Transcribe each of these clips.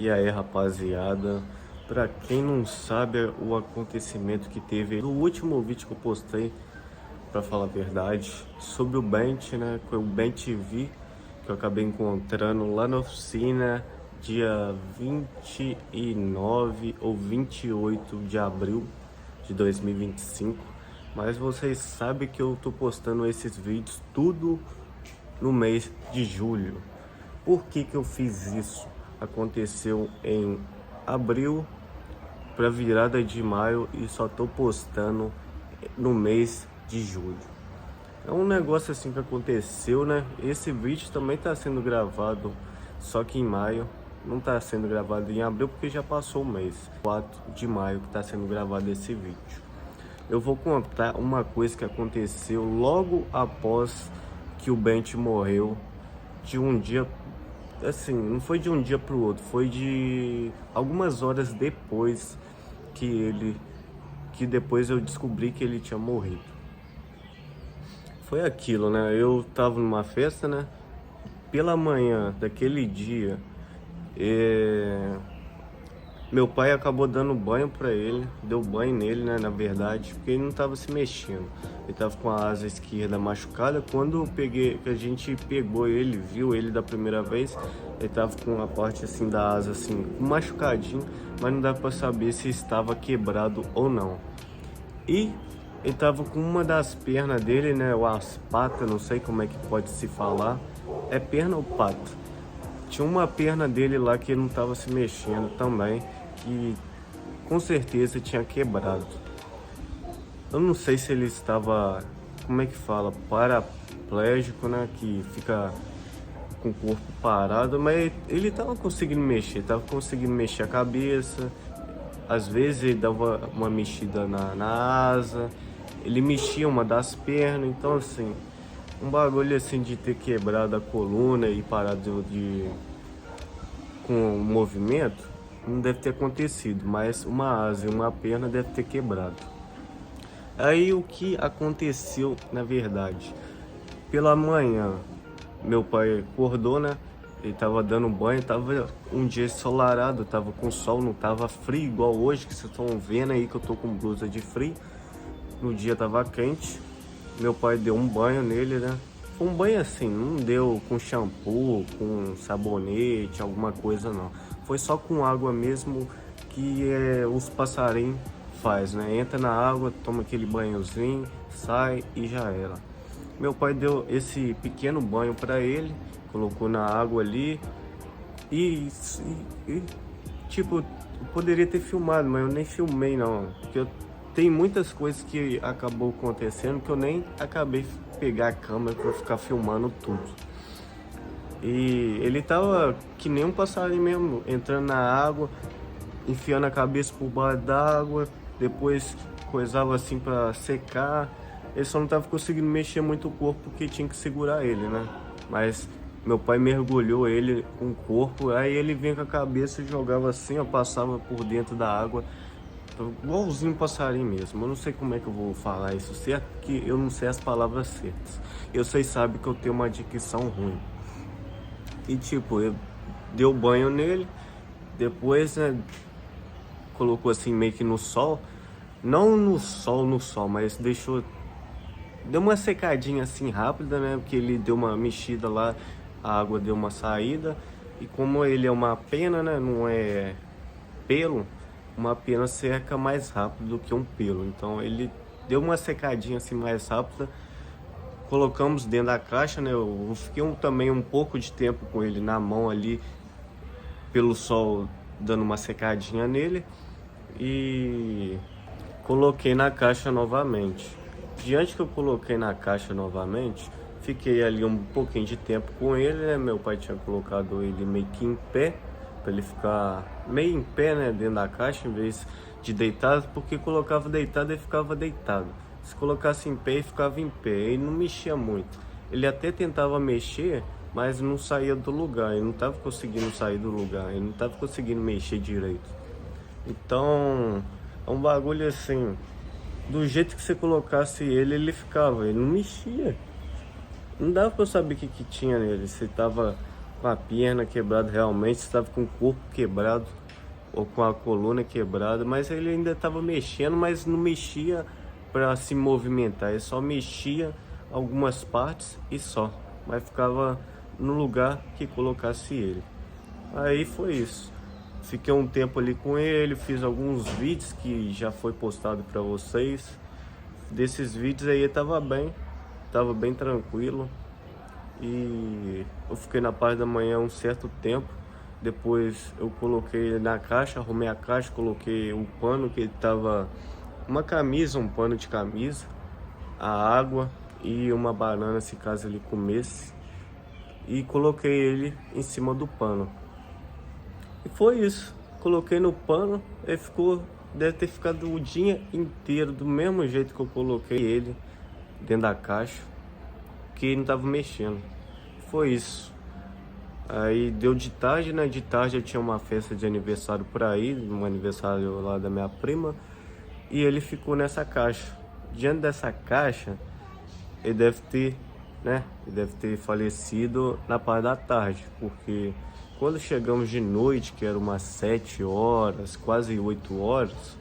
E aí, rapaziada, pra quem não sabe o acontecimento que teve no último vídeo que eu postei, pra falar a verdade, sobre o Bench, né, foi o Bench V, que eu acabei encontrando lá na oficina dia 29 ou 28 de abril de 2025. Mas vocês sabem que eu tô postando esses vídeos tudo no mês de julho. Por que que eu fiz isso? Aconteceu em abril para virada de maio e só tô postando no mês de julho. É um negócio assim que aconteceu, né? Esse vídeo também tá sendo gravado só que em maio, não tá sendo gravado em abril porque já passou o mês. 4 de maio que tá sendo gravado esse vídeo. Eu vou contar uma coisa que aconteceu logo após que o Bench morreu, de um dia, assim, não foi de um dia para o outro, foi de algumas horas depois que depois eu descobri que ele tinha morrido. Foi aquilo, né? Eu tava numa festa, né? Pela manhã daquele dia, meu pai acabou dando banho pra ele, deu banho nele, né, na verdade, porque ele não tava se mexendo. Ele tava com a asa esquerda machucada. Quando eu peguei, que a gente pegou ele, viu ele da primeira vez, ele tava com a parte assim da asa assim, machucadinho, mas não dá pra saber se estava quebrado ou não. E ele tava com uma das pernas dele, né, ou as patas, não sei como é que pode se falar, é perna ou pata? Tinha uma perna dele lá que ele não estava se mexendo também, que com certeza tinha quebrado. Eu não sei se ele estava, como é que fala, paraplégico, né, que fica com o corpo parado, mas ele estava conseguindo mexer, estava conseguindo mexer a cabeça. Às vezes ele dava uma mexida na asa, ele mexia uma das pernas. Então assim, um bagulho assim de ter quebrado a coluna e parado com o movimento, não deve ter acontecido, mas uma asa e uma perna deve ter quebrado. Aí o que aconteceu na verdade? Pela manhã, meu pai acordou, né? Ele tava dando banho, tava um dia ensolarado, tava com sol, não tava frio igual hoje, que vocês estão vendo aí que eu tô com blusa de frio. No dia tava quente, meu pai deu um banho nele, né? Foi um banho assim, não deu com shampoo, com sabonete, alguma coisa não. Foi só com água mesmo que os passarinhos faz, né? Entra na água, toma aquele banhozinho, sai e já era. Meu pai deu esse pequeno banho para ele, colocou na água ali e tipo, eu poderia ter filmado, mas eu nem filmei não, porque tem muitas coisas que acabou acontecendo que eu nem acabei pegar a câmera para ficar filmando tudo. E ele tava que nem um passarinho mesmo, entrando na água, enfiando a cabeça por baixo d'água, depois coisava assim para secar. Ele só não tava conseguindo mexer muito o corpo porque tinha que segurar ele, né? Mas meu pai mergulhou ele com o corpo, aí ele vinha com a cabeça e jogava assim, ó, passava por dentro da água, igualzinho um passarinho mesmo. Eu não sei como é que eu vou falar isso certo, porque eu não sei as palavras certas. Eu sei, sabe que eu tenho uma dicção ruim. E tipo, eu deu banho nele, depois, né, colocou assim meio que no sol, não no sol, mas deu uma secadinha assim rápida, né, porque ele deu uma mexida lá, a água deu uma saída, e como ele é uma pena, né, não é pelo, uma pena seca mais rápido do que um pelo, então ele deu uma secadinha assim mais rápida. Colocamos dentro da caixa, né, eu fiquei também um pouco de tempo com ele na mão ali, pelo sol, dando uma secadinha nele, e coloquei na caixa novamente. Diante que eu coloquei na caixa novamente, fiquei ali um pouquinho de tempo com ele, né? Meu pai tinha colocado ele meio que em pé, para ele ficar meio em pé, né, dentro da caixa, em vez de deitado, porque colocava deitado ele ficava deitado. Se colocasse em pé, ele ficava em pé, ele não mexia muito. Ele até tentava mexer, mas não saía do lugar, ele não estava conseguindo sair do lugar, ele não estava conseguindo mexer direito. Então, é um bagulho assim, do jeito que você colocasse ele, ele ficava, ele não mexia. Não dava pra eu saber o que tinha nele, se tava com a perna quebrada realmente, estava com o corpo quebrado ou com a coluna quebrada, mas ele ainda estava mexendo, mas não mexia para se movimentar, ele só mexia algumas partes e só, mas ficava no lugar que colocasse ele. Aí foi isso. Fiquei um tempo ali com ele, fiz alguns vídeos que já foi postado para vocês. Desses vídeos aí tava bem tranquilo. E eu fiquei na parte da manhã um certo tempo. Depois eu coloquei ele na caixa, arrumei a caixa, coloquei o pano que ele tava, uma camisa, um pano de camisa, a água e uma banana se caso ele comesse. E coloquei ele em cima do pano. E foi isso. Coloquei no pano, ele ficou, deve ter ficado o dia inteiro do mesmo jeito que eu coloquei ele dentro da caixa, que ele não tava mexendo. Foi isso. Aí deu de tarde, né? De tarde eu tinha uma festa de aniversário por aí, um aniversário lá da minha prima, e ele ficou nessa caixa. Diante dessa caixa, ele deve ter, né? Ele deve ter falecido na parte da tarde, porque quando chegamos de noite, que era umas 7 horas, quase 8 horas,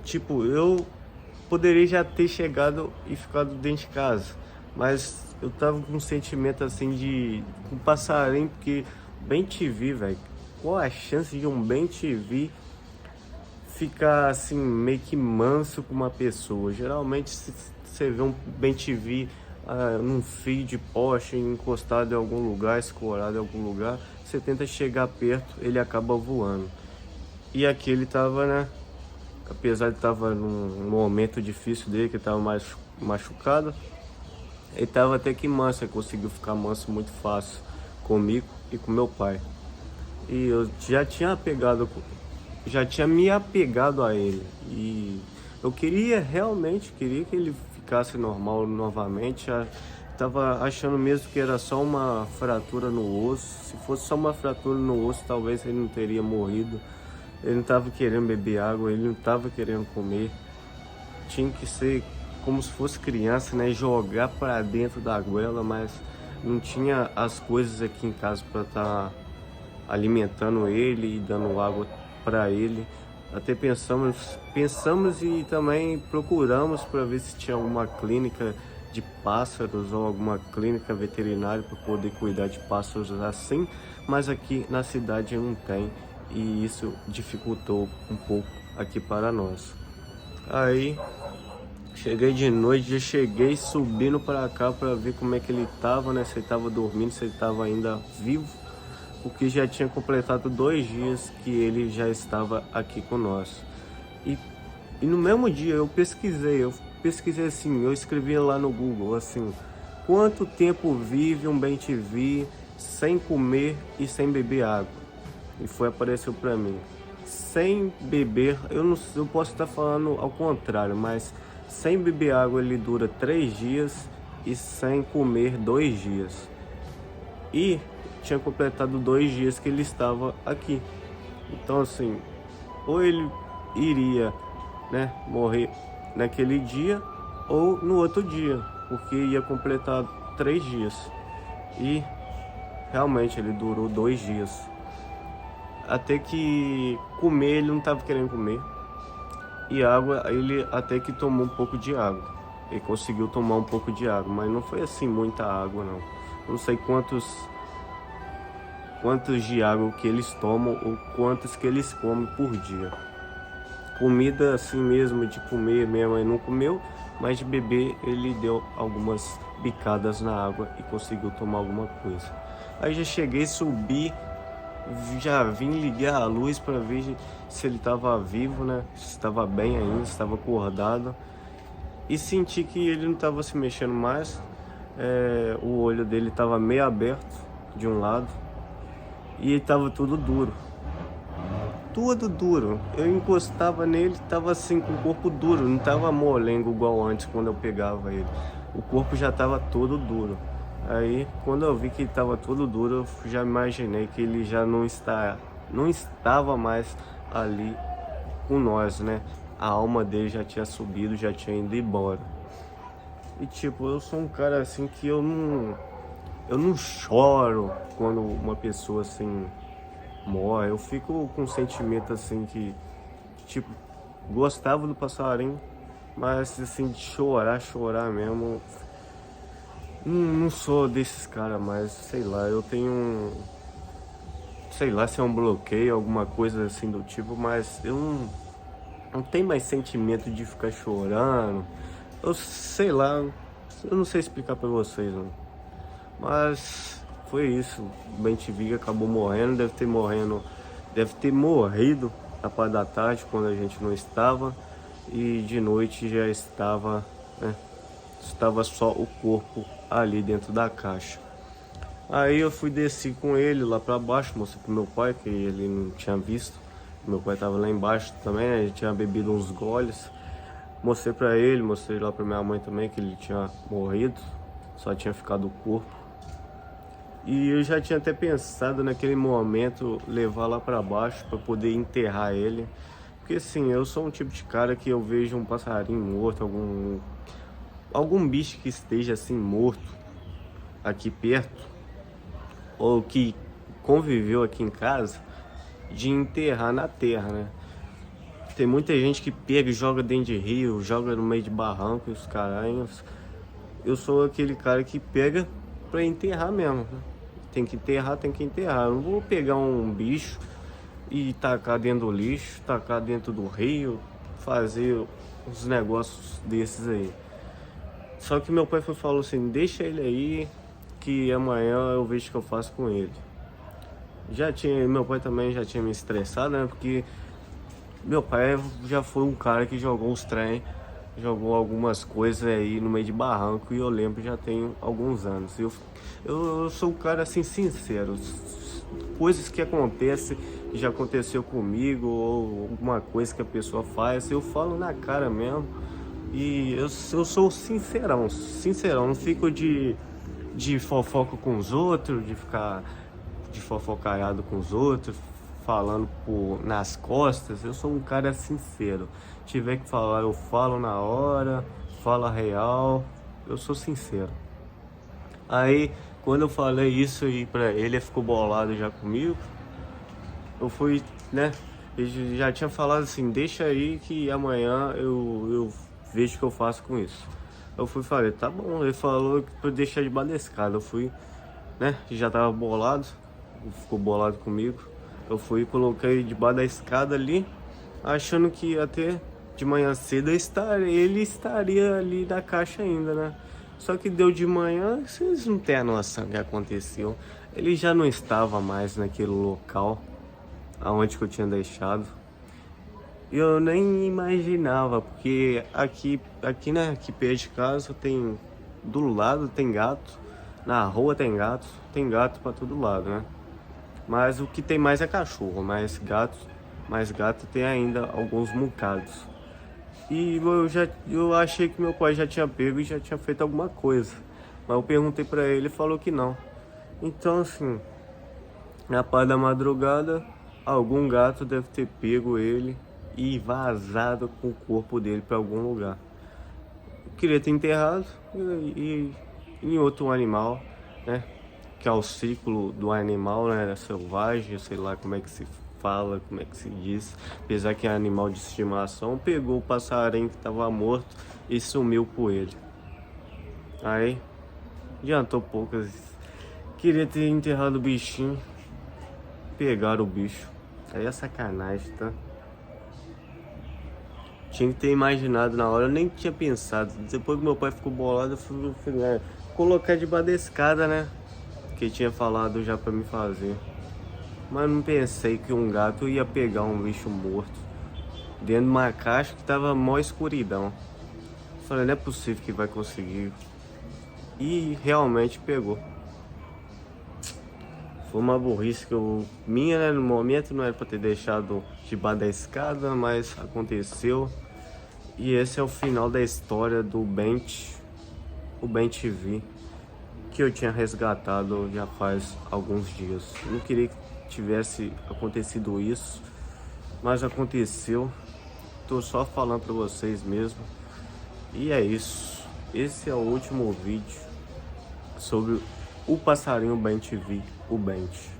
tipo, eu poderia já ter chegado e ficado dentro de casa, mas eu tava com um sentimento assim de um passarinho, porque bem te vi, velho. Qual a chance de um bem te vi ficar assim meio que manso com uma pessoa? Geralmente se você vê um bem te vi num fio de poste encostado em algum lugar, escorado em algum lugar, você tenta chegar perto, ele acaba voando. E aqui ele tava, né? Apesar de tava num momento difícil dele, que tava mais machucado, ele tava até que manso, ele conseguiu ficar manso muito fácil comigo e com meu pai. E eu já tinha me apegado a ele. E eu realmente queria que ele ficasse normal novamente. Tava achando mesmo que era só uma fratura no osso. Se fosse só uma fratura no osso, talvez ele não teria morrido. Ele não estava querendo beber água, ele não estava querendo comer. Tinha que ser como se fosse criança, né? Jogar para dentro da goela, mas não tinha as coisas aqui em casa para estar alimentando ele e dando água para ele. Até pensamos e também procuramos para ver se tinha alguma clínica de pássaros ou alguma clínica veterinária para poder cuidar de pássaros assim, mas aqui na cidade não tem. E isso dificultou um pouco aqui para nós. Aí cheguei de noite, já cheguei subindo para cá para ver como é que ele tava, né? Se ele tava dormindo, se ele tava ainda vivo, porque já tinha completado 2 dias que ele já estava aqui com nós. E no mesmo dia eu pesquisei assim, eu escrevi lá no Google assim: quanto tempo vive um bem-te-vi sem comer e sem beber água? E apareceu para mim. Sem beber, eu posso estar falando ao contrário, mas sem beber água ele dura 3 dias e sem comer 2 dias. E tinha completado 2 dias que ele estava aqui. Então assim, ou ele iria, né, morrer naquele dia ou no outro dia, porque ia completar 3 dias. E realmente ele durou 2 dias. Até que comer ele não estava querendo comer. E água, ele até que tomou um pouco de água. Ele conseguiu tomar um pouco de água, mas não foi assim muita água não. Não sei quantos de água que eles tomam ou quantos que eles comem por dia. Comida assim mesmo, de comer, minha mãe não comeu, mas de beber ele deu algumas bicadas na água e conseguiu tomar alguma coisa. Aí já cheguei, subi, já vim ligar a luz para ver se ele estava vivo, né? Se estava bem ainda, se estava acordado. E senti que ele não estava se mexendo mais. O olho dele estava meio aberto de um lado e estava tudo duro. Tudo duro. Eu encostava nele, estava assim com o corpo duro, não estava molengo igual antes quando eu pegava ele. O corpo já estava todo duro. Aí, quando eu vi que ele estava todo duro, eu já imaginei que ele já não estava mais ali com nós, né? A alma dele já tinha subido, já tinha ido embora. E tipo, eu sou um cara assim que eu eu não choro quando uma pessoa assim morre. Eu fico com um sentimento assim que, tipo, gostava do passarinho, mas assim, de chorar mesmo. Não sou desses caras mais, sei lá, eu tenho sei lá se é um bloqueio, alguma coisa assim do tipo, mas eu não tenho mais sentimento de ficar chorando. Eu sei lá, eu não sei explicar pra vocês, não. Mas foi isso. O Ben TV acabou morrendo, deve ter morrido na parte da tarde quando a gente não estava. E de noite já estava, né? Estava só o corpo ali dentro da caixa. Aí eu fui descer com ele lá pra baixo, mostrei pro meu pai, que ele não tinha visto. Meu pai tava lá embaixo também, né? Ele tinha bebido uns goles. Mostrei pra ele, mostrei lá pra minha mãe também que ele tinha morrido, só tinha ficado o corpo. E eu já tinha até pensado naquele momento levar lá pra baixo pra poder enterrar ele. Porque assim, eu sou um tipo de cara que eu vejo um passarinho morto, algum bicho que esteja assim morto aqui perto, ou que conviveu aqui em casa, de enterrar na terra, né? Tem muita gente que pega e joga dentro de rio, joga no meio de barranco e os caralhos. Eu sou aquele cara que pega pra enterrar mesmo, né? Tem que enterrar, tem que enterrar. Eu não vou pegar um bicho e tacar dentro do lixo, tacar dentro do rio, fazer uns negócios desses aí. Só que meu pai falou assim, deixa ele aí que amanhã eu vejo o que eu faço com ele. Meu pai também já tinha me estressado, né? Porque meu pai já foi um cara que jogou uns trem, jogou algumas coisas aí no meio de barranco e eu lembro já tem alguns anos. Eu sou um cara assim sincero, coisas que acontecem, já aconteceu comigo ou alguma coisa que a pessoa faz, eu falo na cara mesmo e eu sou sincerão, não fico de fofoca com os outros, de ficar de fofocaiado com os outros, falando nas costas. Eu sou um cara sincero. Tiver que falar, eu falo na hora, falo a real. Eu sou sincero. Aí, quando eu falei isso aí pra ele, ele ficou bolado já comigo. Eu fui, né? Ele já tinha falado assim, deixa aí que amanhã eu vejo o que eu faço com isso. Eu fui e falei, tá bom. Ele falou que pra eu deixar debaixo da escada. Eu fui, né? Já tava bolado, ficou bolado comigo. Eu fui e coloquei debaixo da escada ali, achando que até de manhã cedo ele estaria ali na caixa ainda, né? Só que deu de manhã, vocês não têm a noção do que aconteceu. Ele já não estava mais naquele local aonde que eu tinha deixado. Eu nem imaginava, porque né, aqui perto de casa tem, do lado tem gato, na rua tem gato pra todo lado, né? Mas o que tem mais é cachorro, mais gato tem ainda alguns muncados. E eu achei que meu pai já tinha pego e já tinha feito alguma coisa. Mas eu perguntei pra ele, ele falou que não. Então assim, na parte da madrugada, algum gato deve ter pego ele e vazado com o corpo dele pra algum lugar. Eu queria ter enterrado e em outro animal, né? Que é o ciclo do animal, né? Selvagem, sei lá como é que se fala, como é que se diz. Apesar que é animal de estimação, pegou o passarinho que estava morto e sumiu com ele. Aí, adiantou poucas. Queria ter enterrado o bichinho, pegaram o bicho. Aí é sacanagem, tá? Tinha que ter imaginado na hora, eu nem tinha pensado. Depois que meu pai ficou bolado, eu fui colocar debaixo da escada, né? Que tinha falado já pra me fazer. Mas não pensei que um gato ia pegar um bicho morto dentro de uma caixa que tava mó escuridão. Falei, não é possível que vai conseguir. E realmente pegou. Foi uma burrice minha, né? No momento não era pra ter deixado debaixo da escada, mas aconteceu. E esse é o final da história do o Ben TV, que eu tinha resgatado já faz alguns dias. Eu não queria que tivesse acontecido isso, mas aconteceu. Tô só falando pra vocês mesmo. E é isso. Esse é o último vídeo sobre o passarinho Ben TV, o Bent.